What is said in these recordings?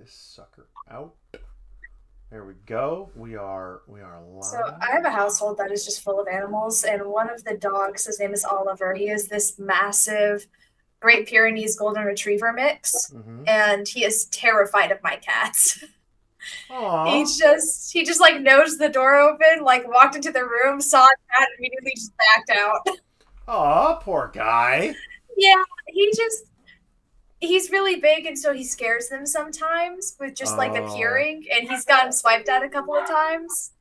this sucker out. There we go. We are live. So I have a household that is just full of animals, and one of the dogs, his name is Oliver. He is this massive Great Pyrenees Golden Retriever mix, Mm-hmm. and he is terrified of my cats. Aw. He just like knows the door open, like walked into the room, saw a cat, and immediately just backed out. Aw, poor guy. Yeah, he just he's really big, and so he scares them sometimes with just like the Oh, peering, and he's gotten swiped at a couple of times.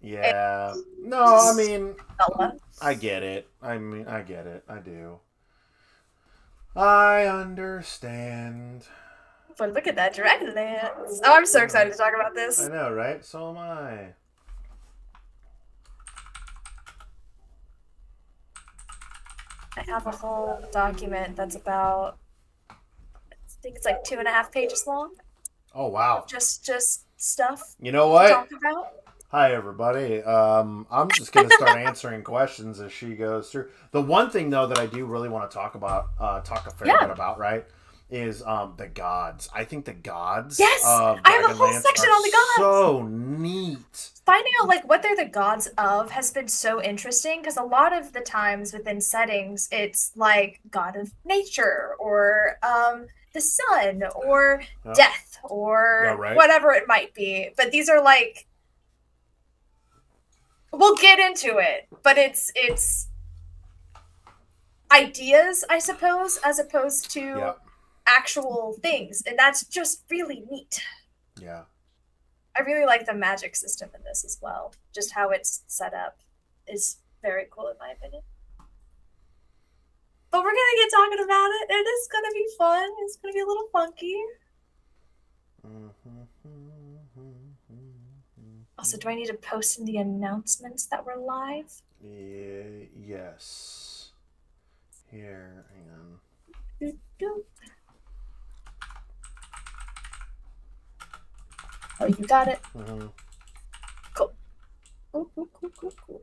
And yeah. No, I just mean, Bella. I get it. I get it. I do. I understand. But look at that dragon dance. Oh, I'm so excited to talk about I this. know, right? So am I. I have a whole document that's about, I think it's like 2.5 pages long Oh, of wow. just stuff You know to what? talk about. Hi, everybody. I'm just going to start answering questions as she goes through. The one thing, though, that I do really want to talk about, talk a fair bit Yeah. about, right, is the gods. I think the gods Yes, of I have a whole Dragonlance section are on the gods. so neat. Finding out like what they're the gods of has been so interesting because a lot of the times within settings it's like god of nature or the sun or Yeah, death yeah, or right. whatever it might be. But these are like we'll get into it, but it's ideas, I suppose, as opposed Yeah, to actual things, and that's just really neat. yeah. I really like the magic system in this as well. Just how it's set up is very cool in my opinion. But we're gonna get talking about it. It is gonna be fun. It's gonna be a little funky. Also, do I need to post in the announcements that we're live? Yeah, yes. Here, hang on. Oh, you got it. Mm-hmm. Cool. Cool, cool, cool, cool, cool.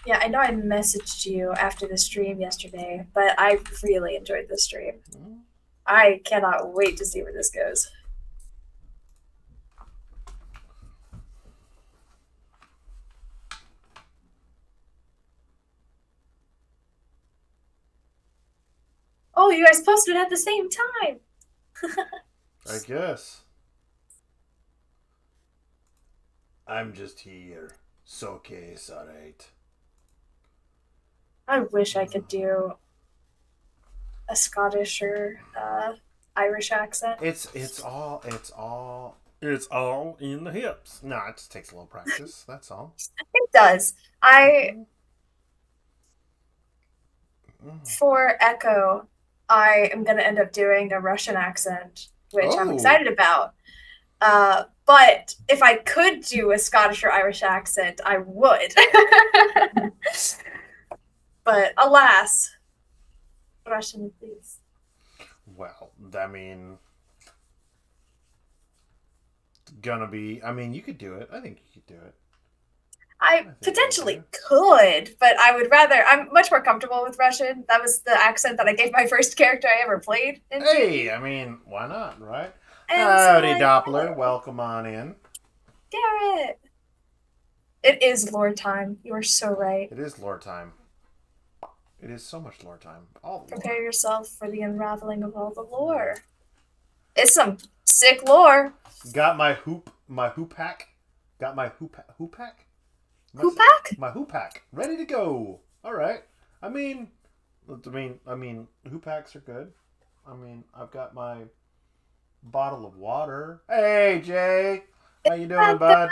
Yeah, I know I messaged you after the stream yesterday, but I really enjoyed the stream. I cannot wait to see where this goes. Oh, you guys posted at the same time. I guess. I'm just here. So okay, it's alright. I wish I could do a Scottish or Irish accent. It's all in the hips. No, it just takes a little practice. That's all. It does. I Mm-hmm. For Echo, I am gonna end up doing a Russian accent, which I'm Oh, excited about. But if I could do a Scottish or Irish accent, I would. But alas, Russian please. well, I mean, gonna be. I mean, you could do it. I think you could do it. I I think you could do potentially it. could, but I would rather. I'm much more comfortable with Russian. That was the accent that I gave my first character I ever played in Hey, D&D. I mean, why not, right? And so, Howdy, like, Doppler. Welcome on in. Garrett. It is lore time. You are so right. It is lore time. It is so much lore time. All the Prepare lore. yourself for the unraveling of all the Mm. lore. It's some sick lore. Got my hoop hack. Got my hoop hack. Who pack? My hoop hack ready to go. All right. I mean, hoop hacks are good. I mean, I've got my bottle of water. Hey, Jay, how you doing, That bud?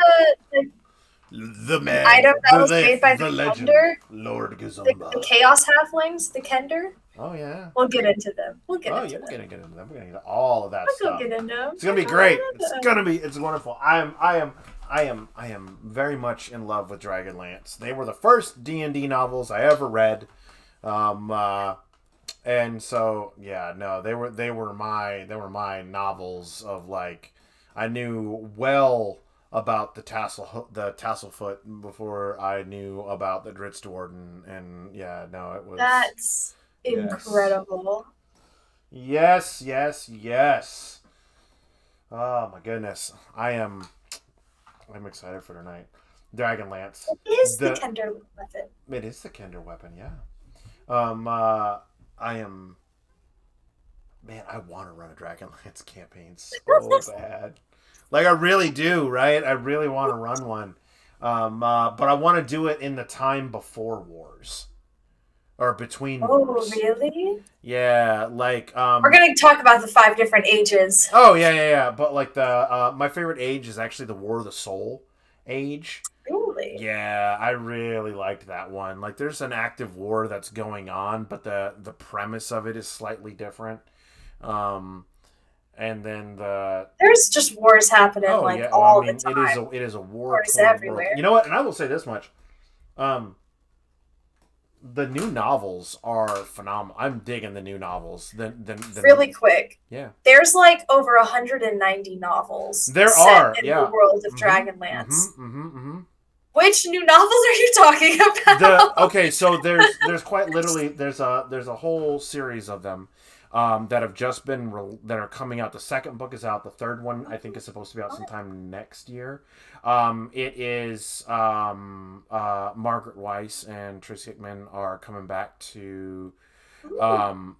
the The man, item that was made by the the legend, Kender? Lord The Gazumba. Chaos Halflings? The Kender? Oh yeah. We'll get into them. We'll get Oh into yeah, we're them. gonna get into that. We're gonna get into all of that We'll go stuff. get into them. It's gonna be great. It's wonderful. I am I am very much in love with Dragonlance. They were the first D&D novels I ever read. Um, uh, and so yeah, no, they were my novels of like I knew well about the Tasselfoot before I knew about the Dritzdwarden, and yeah, no, it was That's yes, incredible. yes, yes, yes. Oh my goodness, I'm excited for tonight. Dragonlance, It is the the Kender method. it is the Kinder weapon, yeah. Um, uh, I am man, I want to run a Dragonlance campaign so bad. Like I really do, right? I really want to run one. But I want to do it in the time before wars or between Oh, wars. really? Yeah, like We're gonna talk about the five different ages. oh yeah, yeah, yeah. But like the my favorite age is actually the War of the Soul age. Really? Yeah, I really liked that one. Like there's an active war that's going on, but the premise of it is slightly different. Um, and then the There's just wars happening oh like yeah, well I all the mean time. it is a war Wars torn world. You everywhere. know what? And I will say this much: um, the new novels are phenomenal. I'm digging the new novels. The new Really quick. yeah, There's like over 190 novels there set are in the yeah. world of Mm-hmm. Mm-hmm. Dragonlance. Mm-hmm. Mm-hmm. Which new novels are you talking The about? okay, so there's quite literally there's a whole series of them that have just been that are coming out. The second book is out. The third one I think is supposed to be out sometime next year. It is Margaret Weiss and Tracy Hickman are coming back to.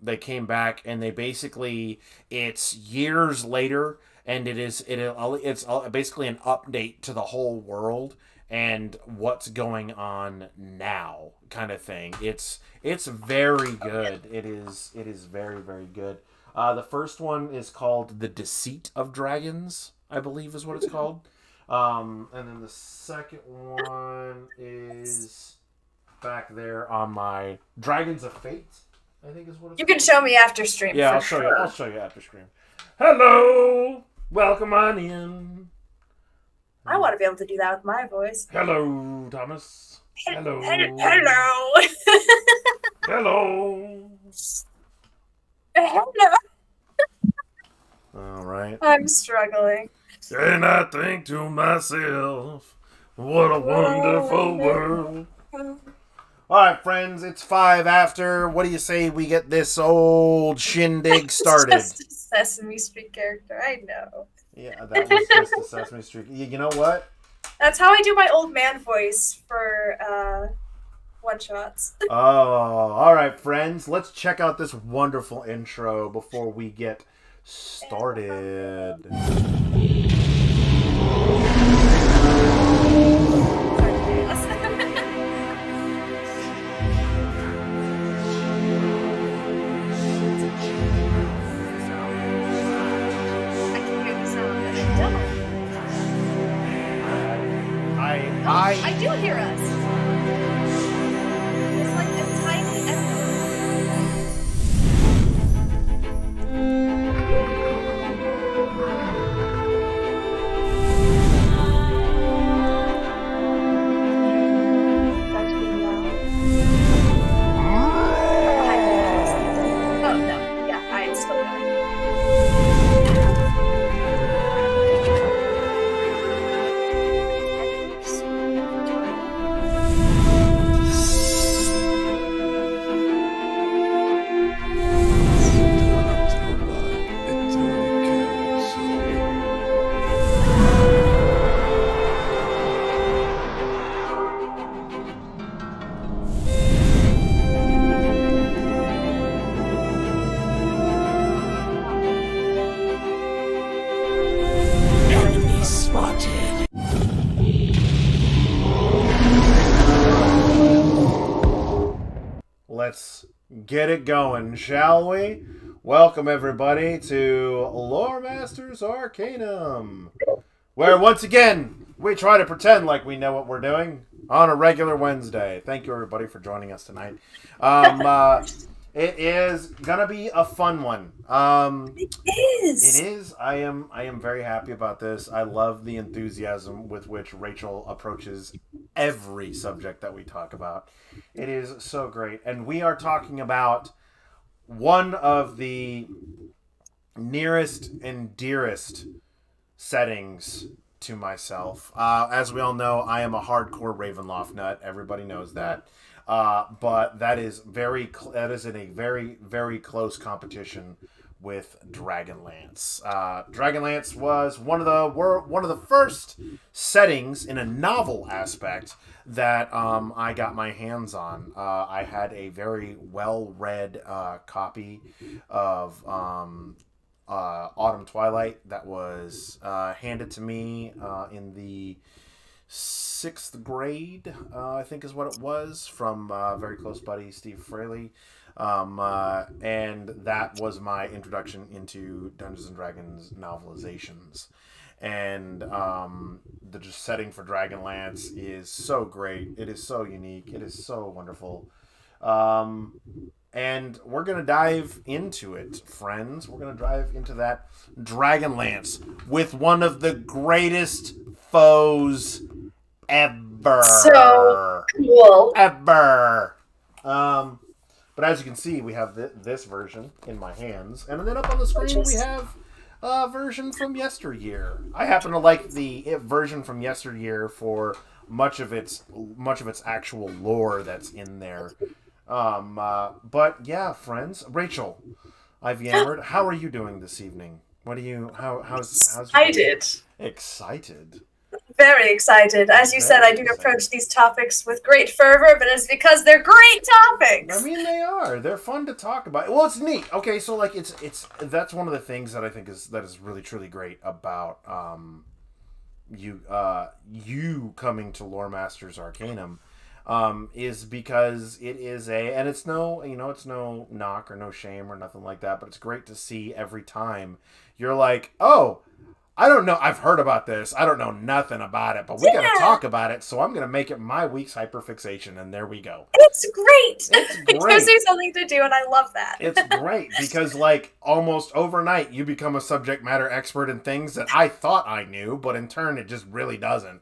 They came back and they basically it's years later and it's basically an update to the whole world and what's going on now kind of thing. It's very good. It is very very good. The first one is called The Deceit of Dragons, I believe is what it's called. And then the second one is back there on my Dragons of Fate, I think is what it's You can called. show me after stream Yeah, for I'll show you. I'll sure. show you after stream. Hello, welcome on in. I want to be able to do that with my voice. Hello, Thomas. Hello. Hello. Hello. Hello. All right. I'm struggling. And I think to myself, what a wonderful world. All right, friends, it's 5 after. What do you say we get this old shindig It's started? just a Sesame Street character. I know. Yeah, that was just the Sesame Street. You know what? That's how I do my old man voice for one shots. Oh, all right, friends. Let's check out this wonderful intro before we get started. I can hear the sound, and I don't. I, No, I, I do hear us. It's like a tiny echo. That's really loud. Oh no, yeah, I still got it. Enemy spotted. let's get it going, shall we? Welcome everybody to Loremaster's Arcanum, where once again we try to pretend like we know what we're doing on a regular Wednesday. Thank you everybody for joining us tonight. Um, uh, It is gonna be a fun one. It It is. is. I am very happy about this. I love the enthusiasm with which Rachel approaches every subject that we talk about. It is so great. And we are talking about one of the nearest and dearest settings to myself. As we all know, I am a hardcore Ravenloft nut. Everybody knows that. But that is that is in a very very close competition with Dragonlance. Dragonlance was one of the first settings in a novel aspect that I got my hands on. I had a very well read copy of Autumn Twilight that was handed to me in the sixth grade, I think is what it was, from very close buddy Steve Fraley. And that was my introduction into Dungeons and Dragons novelizations. And the just setting for Dragonlance is so great. It is so unique. It is so wonderful. And we're going to dive into it, friends. We're going to dive into that Dragonlance with one of the greatest foes ever. So cool. Ever. But as you can see, we have this version in my hands. And then up on the screen, we have a version from yesteryear. I happen to like the version from yesteryear for much of its actual lore that's in there. But yeah, friends. Rachel, I've yammered. How are you doing this evening? How's your Excited. Excited. Very excited. As you said, I do excited. approach these topics with great fervor, but it's because they're great topics. I mean, they are. They're fun to talk about. Well, it's neat. Okay, so like it's that's one of the things that I think is really truly great about you coming to Loremaster's Arcanum. Is because it is and it's no knock or no shame or nothing like that, but it's great to see every time you're like, oh, I don't know, I've heard about this, I don't know nothing about it, but we gotta talk about it, so I'm gonna make it my week's hyperfixation, and there we go. It's great. It's It great. gives me something to do, and I love that. It's great because like almost overnight you become a subject matter expert in things that I thought I knew, but in turn it just really doesn't.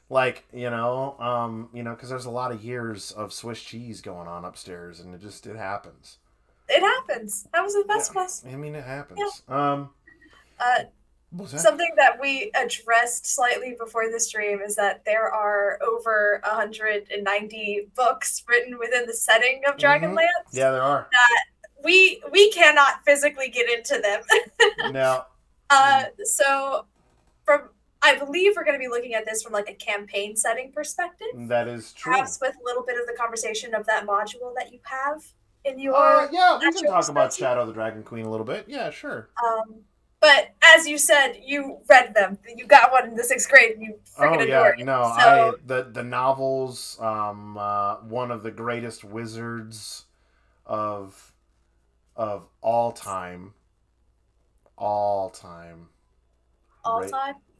Like, because there's a lot of years of Swiss cheese going on upstairs, and it happens. It happens. That was the best class. I mean, it happens. Yeah. What's that? Something that we addressed slightly before the stream is that there are over 190 books written within the setting of Dragonlance. Yeah, there are. We cannot physically get into them. No. So I believe we're going to be looking at this from like a campaign setting perspective. That is true. Perhaps with a little bit of the conversation of that module that you have in your. Yeah, we can talk about Shadow of the Dragon Queen a little bit. Yeah, sure. But as you said, you read them. You got one in the 6th grade, and you freaking adored it. No, so, the novels. One of the greatest wizards of all time. All time.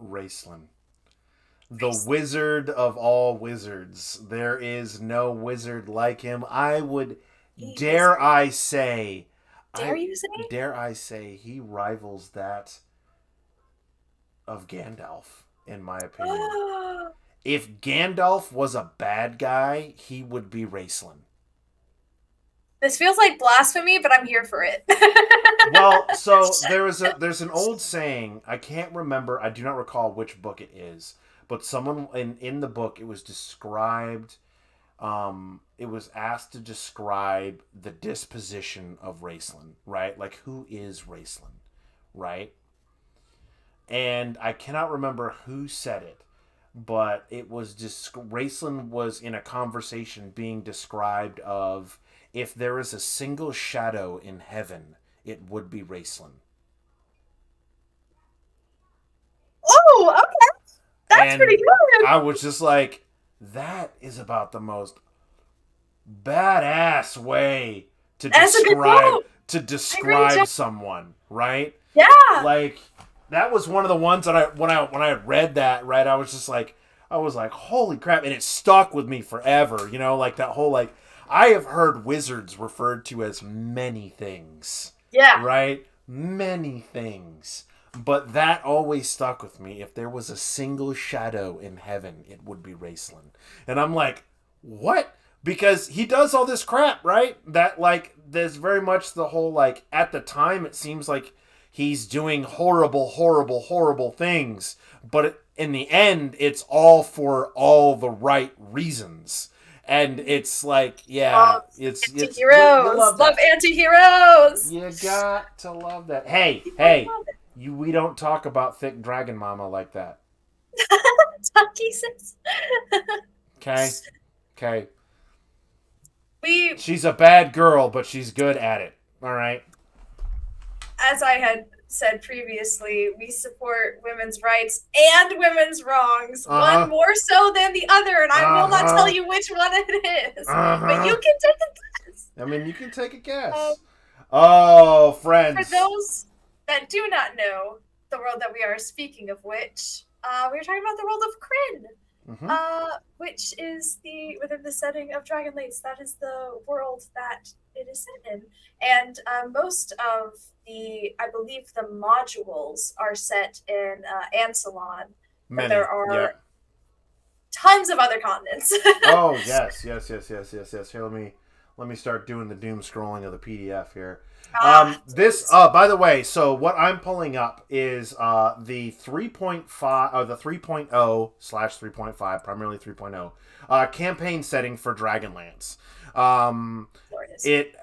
Raistlin. The wizard of all wizards. There is no wizard like him. I would dare I say he rivals that of Gandalf, in my opinion. If Gandalf was a bad guy, he would be Raistlin. This feels like blasphemy, but I'm here for it. Well, so there's an old saying, I can't remember, I do not recall which book it is, but someone in the book, it was described, it was asked to describe the disposition of Raistlin, right? Like, who is Raistlin, right? And I cannot remember who said it, but it was Raistlin was in a conversation being described of, if there is a single shadow in heaven, it would be Raistlin. Oh, okay. That's pretty good. I was just like, that is about the most badass way to describe someone, right? Yeah. Like, that was one of the ones that when I read that, right, I was like, holy crap, and it stuck with me forever, like that whole, like, I have heard wizards referred to as many things. Yeah. Right? Many things. But that always stuck with me. If there was a single shadow in heaven, it would be Raceland. And I'm like, what? Because he does all this crap, right? That, like, there's very much the whole, like, at the time, it seems like he's doing horrible, horrible, horrible things. But in the end, it's all for all the right reasons. And it's like, yeah, it's anti-heroes. you love Love anti-heroes. You got to love that. Hey, we don't talk about thick dragon mama like that. Tucky says. Okay. We, She's a bad girl, but she's good at it. All right. as I had said previously, we support women's rights and women's wrongs, one more so than the other, and I will not tell you which one it is. But you can take a guess. I mean, you can take a guess. Oh, friends. For those that do not know the world that we are speaking of, which we are talking about the world of Kryn. Which is within the setting of Dragonlance. That is the world that it is set in, and most of I believe the modules are set in Ansalon. Many. There are tons of other continents. Oh yes. Here, let me start doing the doom scrolling of the PDF here. By the way, so what I'm pulling up is the 3.5 or the 3.0/3.5, primarily 3.0 campaign setting for Dragonlance. It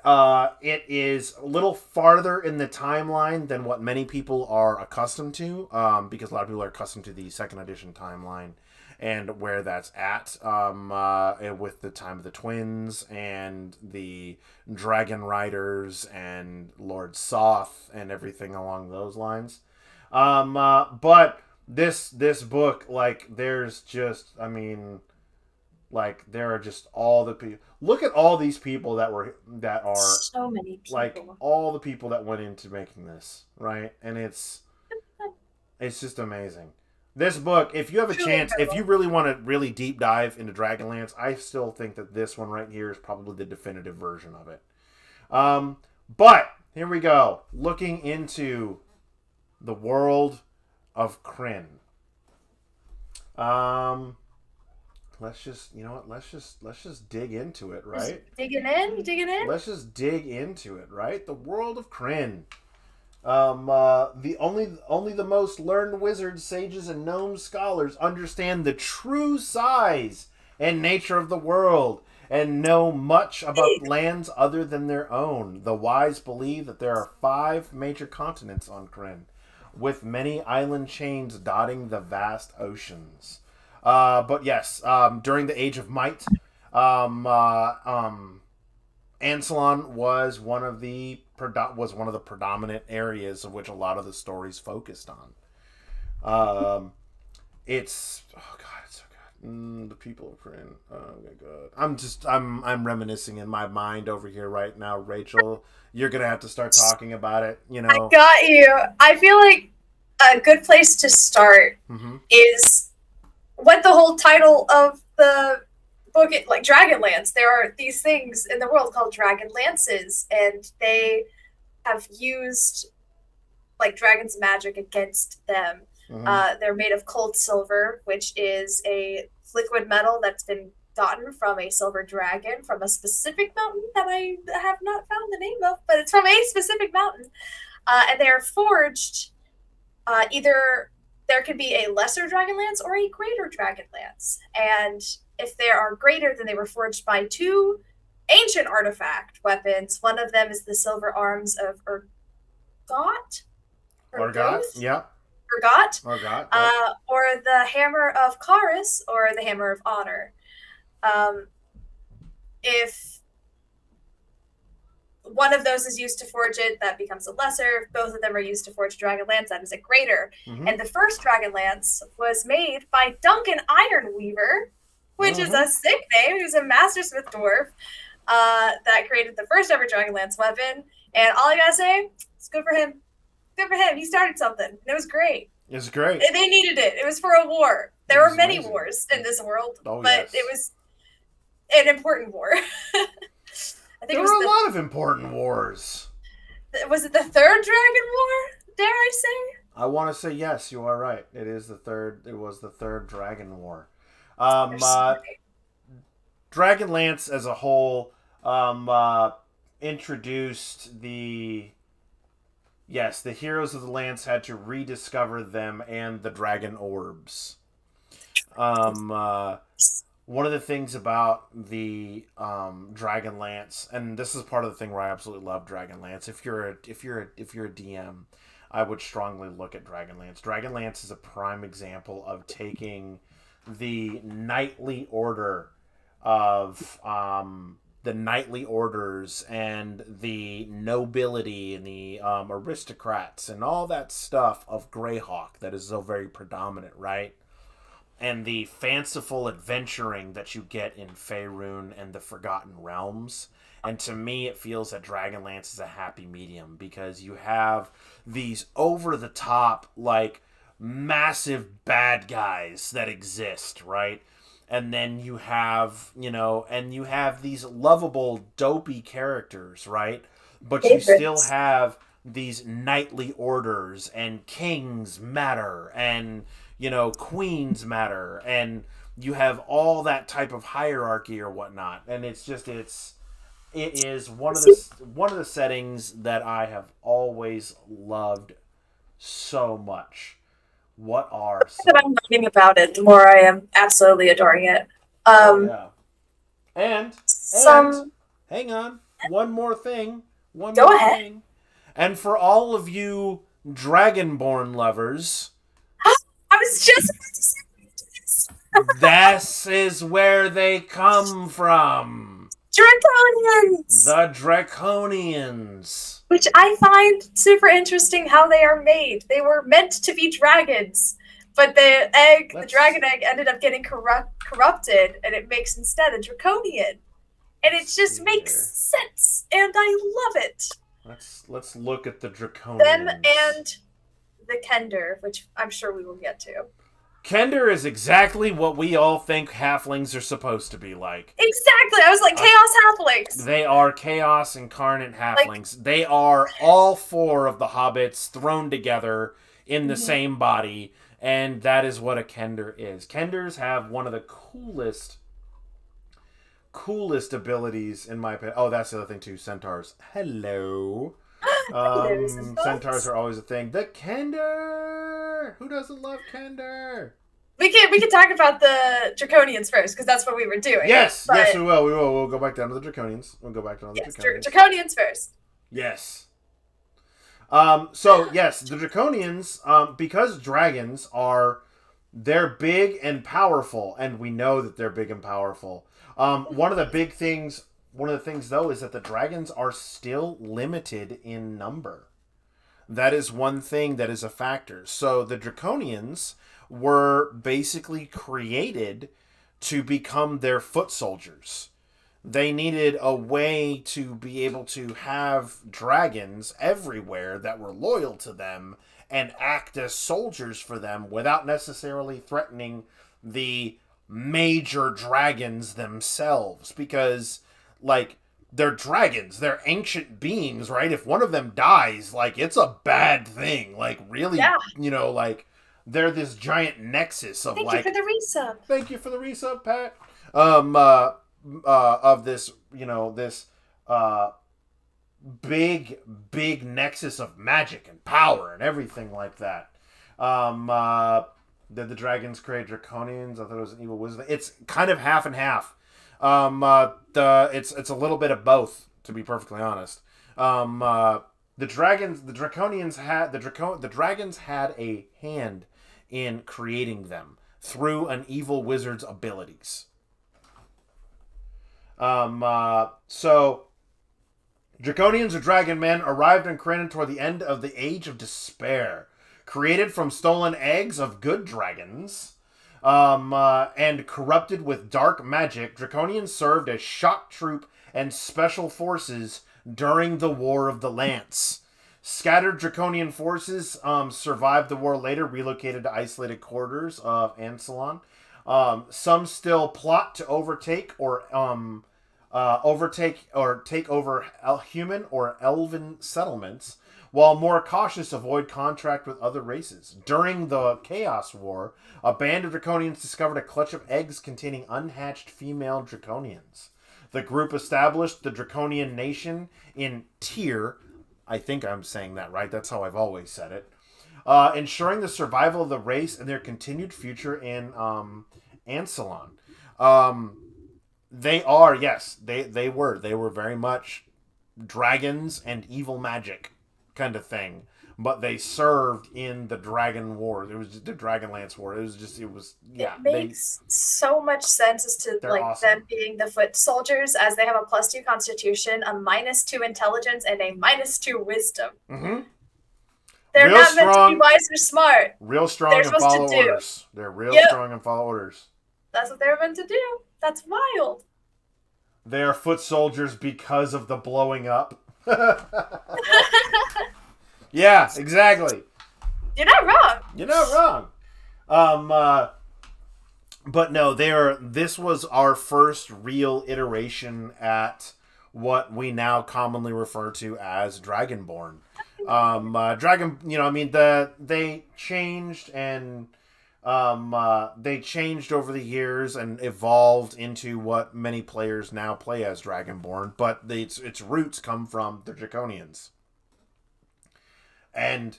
is a little farther in the timeline than what many people are accustomed to, because a lot of people are accustomed to the second edition timeline and where that's at, with the time of the twins and the dragon riders and Lord Soth and everything along those lines. But this book, like, there's just, I mean, like, there are just all the people. Look at all these people that are so many people. Like, all the people that went into making this, right? And it's just amazing. This book, if you have a chance, if you really want to really deep dive into Dragonlance, I still think that this one right here is probably the definitive version of it. But here we go, looking into the world of Kryn. Let's just dig into it, right? Digging in. Let's just dig into it, right? The world of Kryn. Only the most learned wizards, sages, and gnome scholars understand the true size and nature of the world and know much about lands other than their own. The wise believe that there are 5 major continents on Kryn, with many island chains dotting the vast oceans. But yes, during the Age of Might, Ansalon was one of the predominant areas of which a lot of the stories focused on. It's so good. The people of Kryn. Oh my god. I'm reminiscing in my mind over here right now. Rachel, you're gonna have to start talking about it. You know. I got you. I feel like a good place to start is what the whole title of the book, like Dragonlance. There are these things in the world called Dragonlances, and they have used like dragon's magic against them. They're made of cold silver, which is a liquid metal that's been gotten from a silver dragon from a specific mountain that I have not found the name of, but it's from a specific mountain. And they are forged either there can be a lesser Dragonlance or a greater Dragonlance. And if they are greater, then they were forged by 2 ancient artifact weapons. One of them is the silver arms of Urgot. Yeah. Urgot. Or the hammer of Karis, or the hammer of honor. If one of those is used to forge it, that becomes a lesser. If both of them are used to forge Dragonlance, that is a greater. And the first Dragonlance was made by Duncan Ironweaver, which is a sick name. He was a mastersmith dwarf that created the first ever Dragonlance weapon. And all I gotta say, it's good for him. Good for him. He started something. And it was great. It's great. They needed it. It was for a war. There were many wars in this world, but it was an important war. I think There it were a was lot of important wars. was it the third Dragon War? Dare I say? I want to say yes, you are right. It is the third. It was the third Dragon War. There's so many. Dragonlance as a whole introduced the the heroes of the Lance had to rediscover them and the dragon orbs. One of the things about the Dragonlance, and this is part of the thing where I absolutely love Dragonlance. If you're a DM, I would strongly look at Dragonlance. Dragonlance is a prime example of taking the knightly order of the knightly orders and the nobility and the aristocrats and all that stuff of Greyhawk that is so very predominant, right? And the fanciful adventuring that you get in Faerun and the Forgotten Realms. And to me, it feels that Dragonlance is a happy medium because you have these over-the-top, like, massive bad guys that exist, right? And then you have, you have these lovable, dopey characters, right? But you still have these knightly orders and kings matter and, queens matter. And you have all that type of hierarchy or whatnot. And it is one of the settings that I have always loved so much. What are The more I'm learning about it, the more I am absolutely adoring it. yeah. And Some hang on, one more thing. Go ahead. Thing. And for all of you Dragonborn lovers, I was just about to say this. this is where they come from. Draconians! The Draconians. Which I find super interesting how they are made. They were meant to be dragons, but the dragon egg ended up getting corrupted, and it makes instead a draconian. And it just makes sense, and I love it. Let's look at the Draconians. Them and the Kender, which I'm sure we will get to. Kender is exactly what we all think halflings are supposed to be like. Exactly! I was like, chaos halflings! They are chaos incarnate halflings. They are all four of the hobbits thrown together in the same body, and that is what a Kender is. Kenders have one of the coolest abilities in my opinion. Oh, that's the other thing too. Centaurs. Hello. Centaurs are always a thing. The Kender. Who doesn't love Kender? We can talk about the Draconians first because that's what we were doing. Yes, yes, we will. We'll go back down to the Draconians. We'll go back down to the Draconians. Draconians first. Yes. So yes, the Draconians, because dragons they're big and powerful, and we know that they're big and powerful. One of the things though is that the dragons are still limited in number. That is one thing that is a factor. So the Draconians were basically created to become their foot soldiers. They needed a way to be able to have dragons everywhere that were loyal to them and act as soldiers for them without necessarily threatening the major dragons themselves. Because, they're dragons. They're ancient beings, right? If one of them dies, it's a bad thing. Really, they're this giant nexus of Thank you for the resub. Thank you for the resub, Pat. Of this, this big nexus of magic and power and everything like that. Did the dragons create Draconians? I thought it was an evil wizard. It's kind of half and half. It's a little bit of both, to be perfectly honest. The dragons had a hand in creating them through an evil wizard's abilities. So Draconians or Dragon Men arrived in Kranon toward the end of the Age of Despair, created from stolen eggs of good dragons. And corrupted with dark magic, Draconians served as shock troop and special forces during the War of the Lance. Scattered Draconian forces survived the war later, relocated to isolated quarters of Ansalon. Some still plot to overtake or take over human or elven settlements, while more cautious avoid contact with other races. During the Chaos War, a band of Draconians discovered a clutch of eggs containing unhatched female Draconians. The group established the Draconian nation in Tyr. I think I'm saying that right. That's how I've always said it. Ensuring the survival of the race and their continued future in Ansalon. They are, yes, they were very much dragons and evil magic kind of thing, but they served in the Dragon War. It was just the Dragonlance War. It makes so much sense as to like awesome. them being the foot soldiers, as they have a +2 constitution, a -2 intelligence, and a -2 wisdom. Mm-hmm. They're Real not strong, meant to be wise or smart. Real strong They're and supposed follow to do. orders. They're real Yep. strong and follow orders. That's what they're meant to do. That's wild. They are foot soldiers because of the blowing up. Yeah, exactly. You're not wrong. You're not wrong. But no, this was our first real iteration at what we now commonly refer to as Dragonborn. They changed and they changed over the years and evolved into what many players now play as Dragonborn, but its roots come from the Draconians. And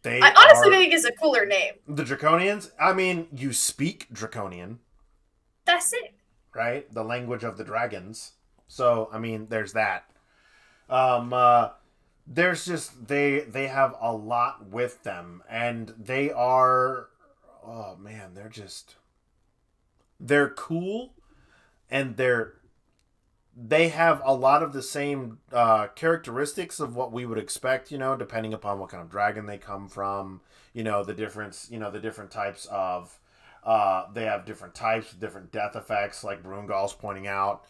I honestly think it's a cooler name. The Draconians? I mean, you speak Draconian. That's it. Right? The language of the dragons. So, I mean, there's that. There's just, they have a lot with them. And they are, oh man, they're cool. And they have a lot of the same characteristics of what we would expect, depending upon what kind of dragon they come from, the different types of, they have different types, different death effects, like Brungal's pointing out.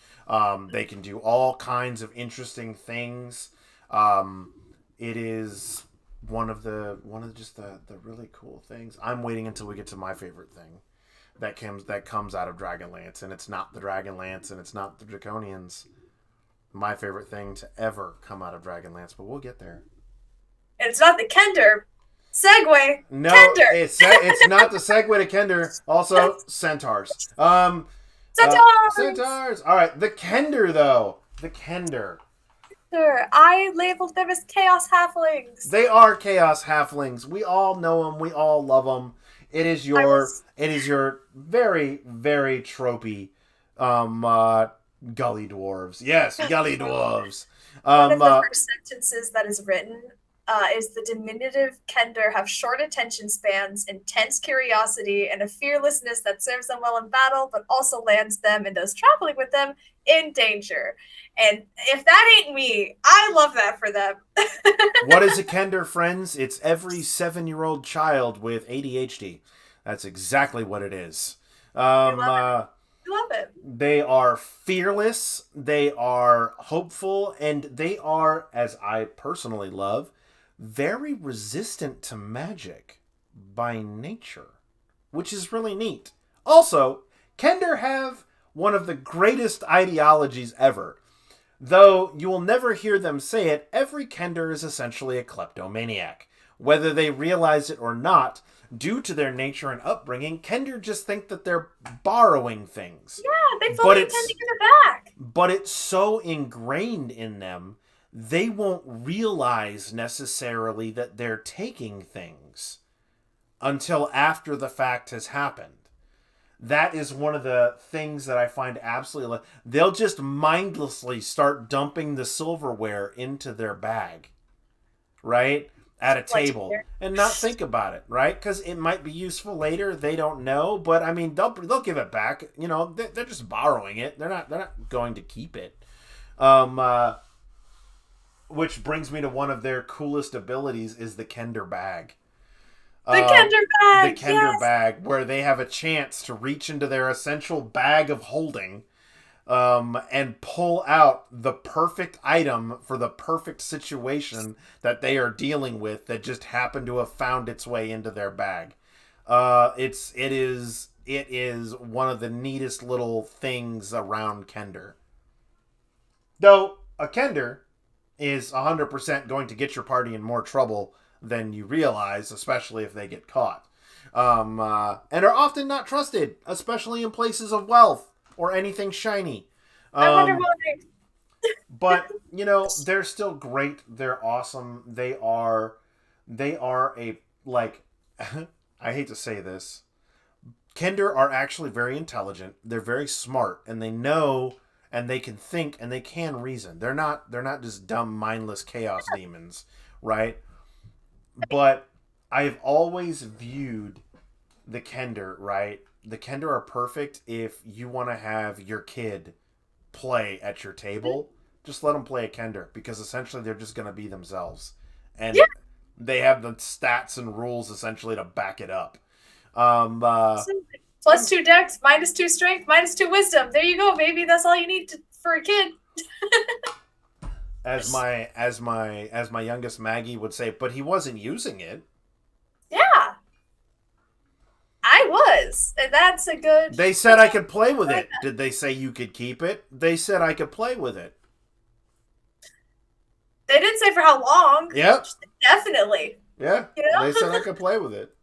They can do all kinds of interesting things. It is one of the really cool things. I'm waiting until we get to my favorite thing. That comes out of Dragonlance, and it's not the Dragonlance, and it's not the Draconians. My favorite thing to ever come out of Dragonlance, but we'll get there. It's not the Kender. Segue. No, Kender. It's not the segue to Kender. Also, centaurs. Centaurs. Centaurs. All right, the Kender though. The Kender. I labeled them as Chaos Halflings. They are Chaos Halflings. We all know them. We all love them. It is your very, very tropey gully dwarves. Yes, gully dwarves. One of the first sentences that is written is the diminutive Kender have short attention spans, intense curiosity, and a fearlessness that serves them well in battle, but also lands them and those traveling with them in danger. And if that ain't me, I love that for them. What is a Kender, friends? It's every 7-year-old child with ADHD. That's exactly what it is. I love it. They are fearless, they are hopeful, and they are, as I personally love, very resistant to magic by nature, which is really neat. Also, Kender have one of the greatest ideologies ever. Though you will never hear them say it, every Kender is essentially a kleptomaniac. Whether they realize it or not, due to their nature and upbringing, Kender just think that they're borrowing things. Yeah, they fully intend to give it back. But it's so ingrained in them, they won't realize necessarily that they're taking things until after the fact has happened. That is one of the things that I find absolutely... They'll just mindlessly start dumping the silverware into their bag, right? At a table. And not think about it, right? Because it might be useful later. They don't know. But, I mean, they'll give it back. They're just borrowing it. They're not going to keep it. Which brings me to one of their coolest abilities is the Kender bag. The Kender bag. The Kender bag, where they have a chance to reach into their essential bag of holding and pull out the perfect item for the perfect situation that they are dealing with that just happened to have found its way into their bag. It is one of the neatest little things around Kender. Though a Kender is 100% going to get your party in more trouble than you realize, especially if they get caught. And are often not trusted, especially in places of wealth or anything shiny. I wonder why. But, they're still great. They're awesome. They are a, like, I hate to say this. Kender are actually very intelligent. They're very smart, and they know, and they can think, and they can reason. They're not just dumb, mindless chaos demons, right? But I've always viewed the Kender, right? The Kender are perfect if you want to have your kid play at your table. Just let them play a Kender, because essentially they're just going to be themselves. And they have the stats and rules essentially to back it up. Plus 2 dex, minus 2 strength, minus 2 wisdom. There you go, baby. That's all you need for a kid. As my youngest Maggie would say, but he wasn't using it. Yeah. I was. And that's a good... They said I could play with it. Did they say you could keep it? They said I could play with it. They didn't say for how long. Yep. Definitely. Yeah. They said I could play with it.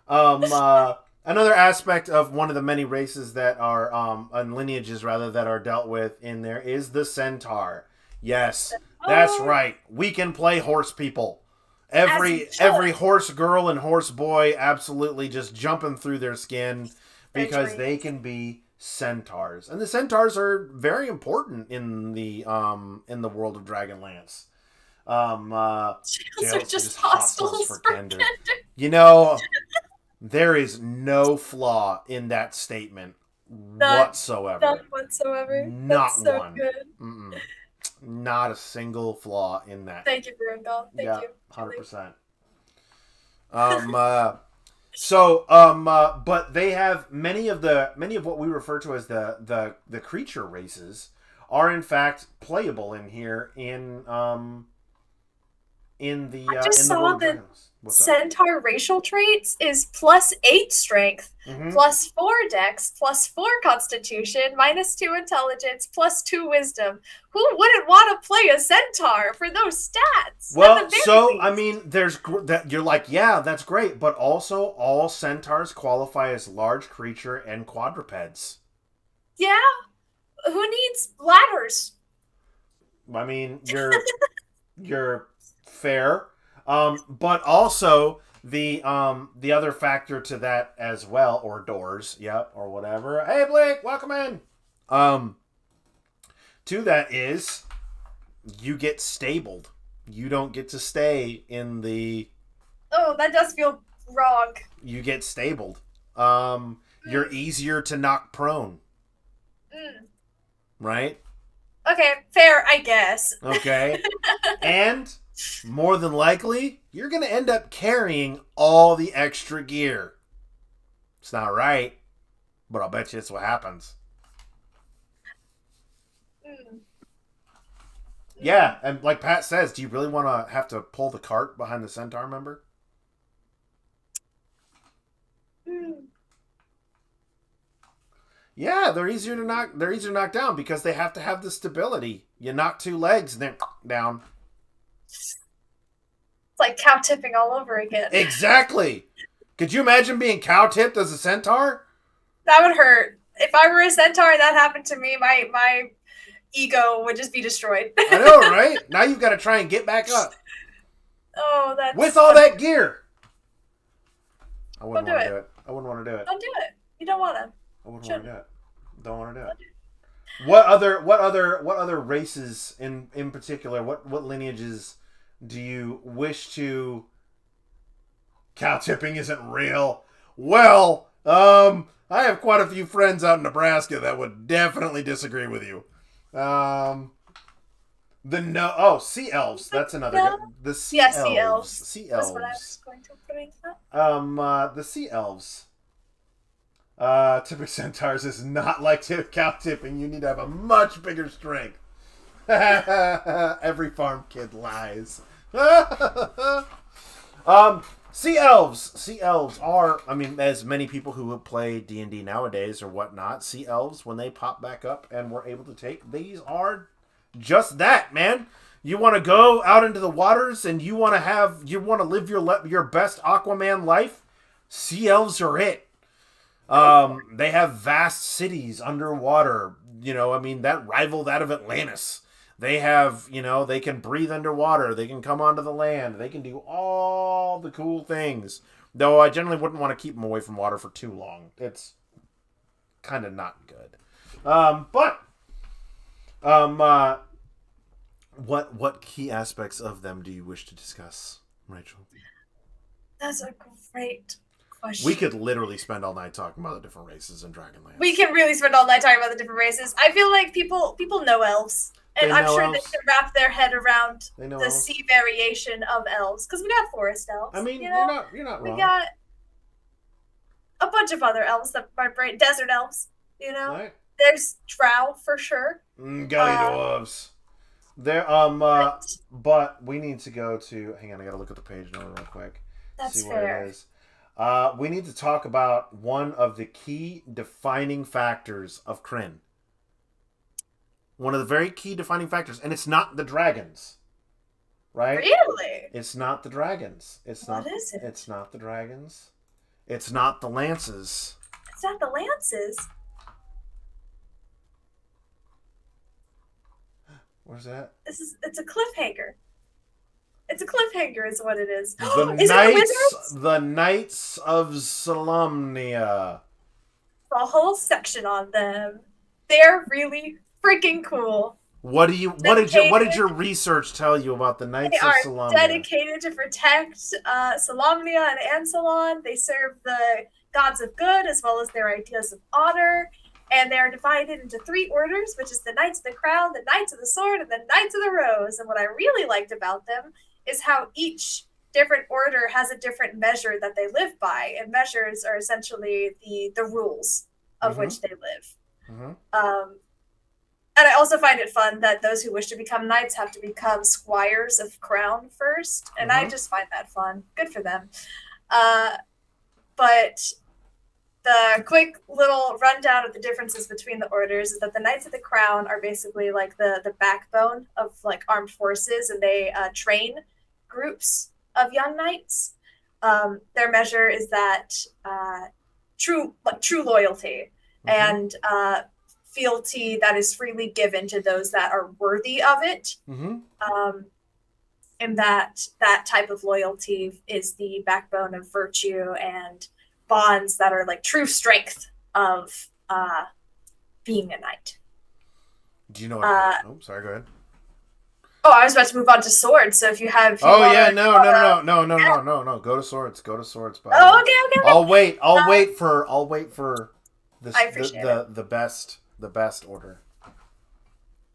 Another aspect of one of the many races that are, and lineages rather, that are dealt with in there is the Centaur. Yes, that's right. We can play horse people. Every horse girl and horse boy absolutely just jumping through their skin because they can be centaurs. And the centaurs are very important in the world of Dragonlance. Jails are just hostels for Kender. There is no flaw in that statement whatsoever. None whatsoever. Not That's so one. Good. Mm-mm. Not a single flaw in that. Thank you, Brundle. Thank you. 100%. But they have many of what we refer to as the creature races are in fact playable in here in the I just saw World of the Dragons. Centaur racial traits is plus 8 strength, plus 4 dex, plus 4 constitution, minus 2 intelligence, plus 2 wisdom. Who wouldn't want to play a centaur for those stats? Well, so I mean, there's that you're like, yeah, that's great, but also all centaurs qualify as large creature and quadrupeds. Yeah, who needs ladders? I mean, you're fair. But also the other factor to that as well, or doors, or whatever. Hey Blake, welcome in. To that is you get stabled. You don't get to stay in the... Oh, that does feel wrong. You get stabled. You're easier to knock prone. Right? Okay, fair, I guess. Okay. And more than likely, you're going to end up carrying all the extra gear. It's not right, but I'll bet you it's what happens. Yeah, and like Pat says, do you really want to have to pull the cart behind the centaur member? Yeah, they're easier to knock down because they have to have the stability. You knock 2 legs and then down. It's like cow tipping all over again. Exactly. Could you imagine being cow tipped as a centaur? That would hurt. If I were a centaur and that happened to me, my ego would just be destroyed. I know, right? Now you've got to try and get back up. Oh, that's... With all that gear. I wouldn't want to do it. I wouldn't want to do it. Don't do it. You don't want to. I wouldn't want to do it. Don't want to do it. What other races in particular, what lineages do you wish to... Cow tipping isn't real. Well, I have quite a few friends out in Nebraska that would definitely disagree with you. Sea elves. That's another. No. The sea elves. Sea elves. Sea elves. That's what I was going to bring up. The sea elves. Tipping centaurs is not like cow tipping. You need to have a much bigger strength. Every farm kid lies. Sea elves. Sea elves are, I mean, as many people who play D&D nowadays or whatnot, sea elves, when they pop back up and we're able to take, these are just that, man. You want to go out into the waters and you want to live your best Aquaman life? Sea elves are it. They have vast cities underwater. That rival that of Atlantis. They have, they can breathe underwater. They can come onto the land. They can do all the cool things. Though I generally wouldn't want to keep them away from water for too long. It's kind of not good. What key aspects of them do you wish to discuss, Rachel? That's a great question. We could literally spend all night talking about the different races in Dragonlance. We can really spend all night talking about the different races. I feel like people know elves. And I'm sure they can wrap their head around the sea variation of elves. Because we got forest elves. I mean, you're not wrong. We got a bunch of other elves that my brain, desert elves, Right. There's drow for sure. Gully dwarves. There, but we need to go to. Hang on, I gotta look at the page number real quick. That's see fair. where it is. We need to talk about one of the key defining factors of Kryn. One of the very key defining factors, and it's not the dragons, right? Really? It's not the dragons. What is it? It's not the dragons. It's not the lances. It's not the lances. Where's that? It's a cliffhanger. It's a cliffhanger, is what it is. The Is knights, it the wizards? the Knights of Solamnia. A whole section on them. They're really freaking cool. What did your research tell you about the Knights They of are Solamnia? dedicated to protect Solamnia and Ansalon. They serve the gods of good as well as their ideas of honor. And they are divided into 3 orders, which is the Knights of the Crown, the Knights of the Sword, and the Knights of the Rose. And what I really liked about them is how each different order has a different measure that they live by. And measures are essentially the rules of which they live. Mm-hmm. And I also find it fun that those who wish to become knights have to become squires of crown first. And I just find that fun. Good for them. But the quick little rundown of the differences between the orders is that the Knights of the Crown are basically like the backbone of like armed forces, and they train groups of young knights. Their measure is that true loyalty and fealty that is freely given to those that are worthy of it. And that type of loyalty is the backbone of virtue and bonds that are like true strength of being a knight. Do you know what? Sorry, go ahead. Oh, I was about to move on to swords. So if you have, No. Go to swords. Buddy. Oh, okay. I'll wait for this, I appreciate the best order.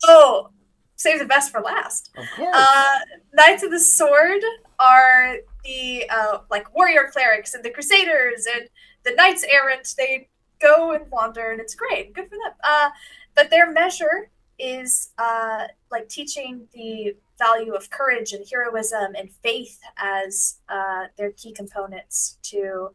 Oh, save the best for last. Of course. Knights of the Sword are the like warrior clerics and the crusaders and the knights errant. They go and wander, and it's great. Good for them. But their measure is like teaching the value of courage and heroism and faith as their key components to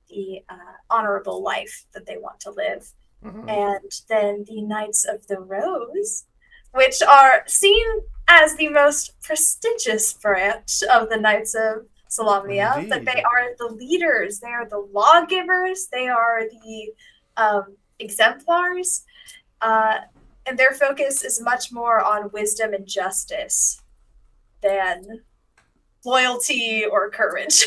the honorable life that they want to live. And then the Knights of the Rose, which are seen as the most prestigious branch of the Knights of Solamnia. Indeed. But they are the leaders, they are the lawgivers, they are the exemplars, and their focus is much more on wisdom and justice than loyalty or courage.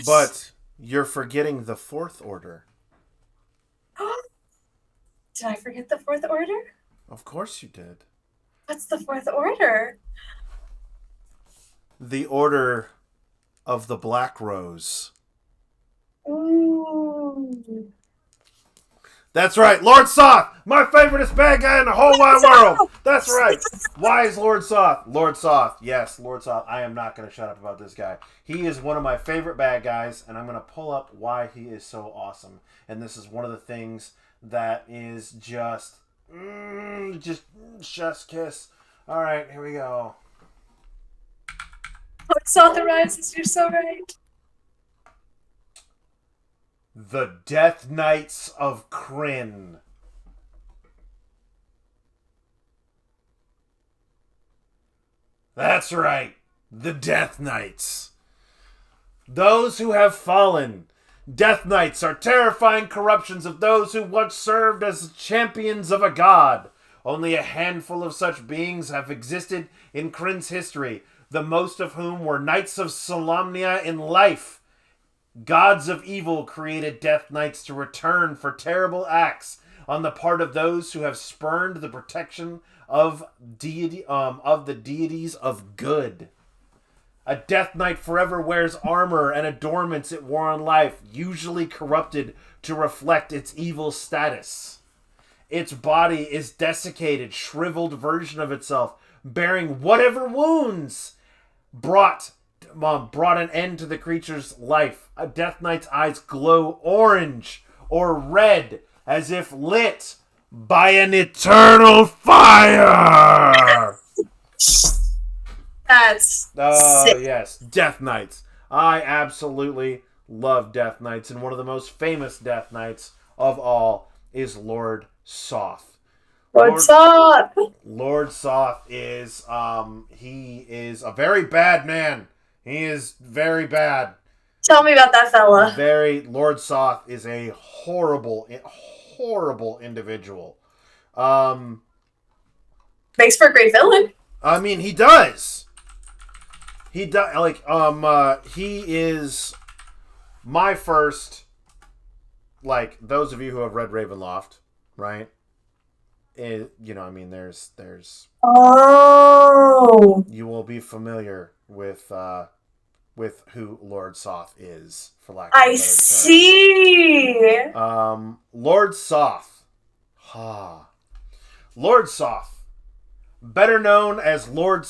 But you're forgetting the 4th order. Did I forget the 4th order? Of course you did. What's the 4th order? The Order of the Black Rose. Ooh. That's right, Lord Soth, my favoriteest bad guy in the whole wide world. That's right. Why is Lord Soth? Lord Soth, yes, Lord Soth. I am not going to shut up about this guy. He is one of my favorite bad guys, and I'm going to pull up why he is so awesome. And this is one of the things that is just chef's kiss. All right, here we go. It's authorized, you're so right. The Death Knights of Kryn. That's right. The Death Knights. Those who have fallen. Death Knights are terrifying corruptions of those who once served as champions of a god. Only a handful of such beings have existed in Kryn's history, the most of whom were Knights of Solamnia in life. Gods of evil created Death Knights to return for terrible acts on the part of those who have spurned the protection of the deities of good. A Death Knight forever wears armor and adornments it wore in life, usually corrupted to reflect its evil status. Its body is desiccated, shriveled version of itself, bearing whatever wounds brought an end to the creature's life. A Death Knight's eyes glow orange or red, as if lit by an eternal fire. That's sick. Yes, Death Knights. I absolutely love Death Knights, and one of the most famous Death Knights of all is Lord Soth. What's up? Lord Soth is he is a very bad man. He is very bad. Tell me about that fella. Lord Soth is a horrible individual. Makes for a great villain. I mean, he does. He is my first, like, those of you who have read Ravenloft, right? There's Oh. you will be familiar with who Lord Soth is, for lack of a better term. I see. Lord Soth. Lord Soth, better known as Lord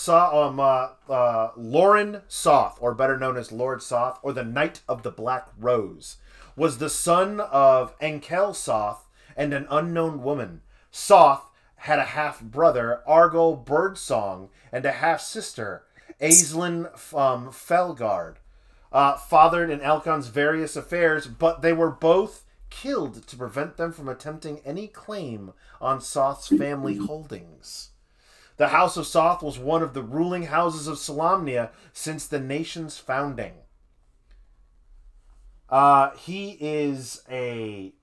Loren Soth, or better known as Lord Soth, or the Knight of the Black Rose, was the son of Enkel Soth and an unknown woman. Soth had a half-brother, Argol Birdsong, and a half-sister, Aislinn Felgard, fathered in Elkon's various affairs, but they were both killed to prevent them from attempting any claim on Soth's family holdings. The House of Soth was one of the ruling houses of Solamnia since the nation's founding. He is a...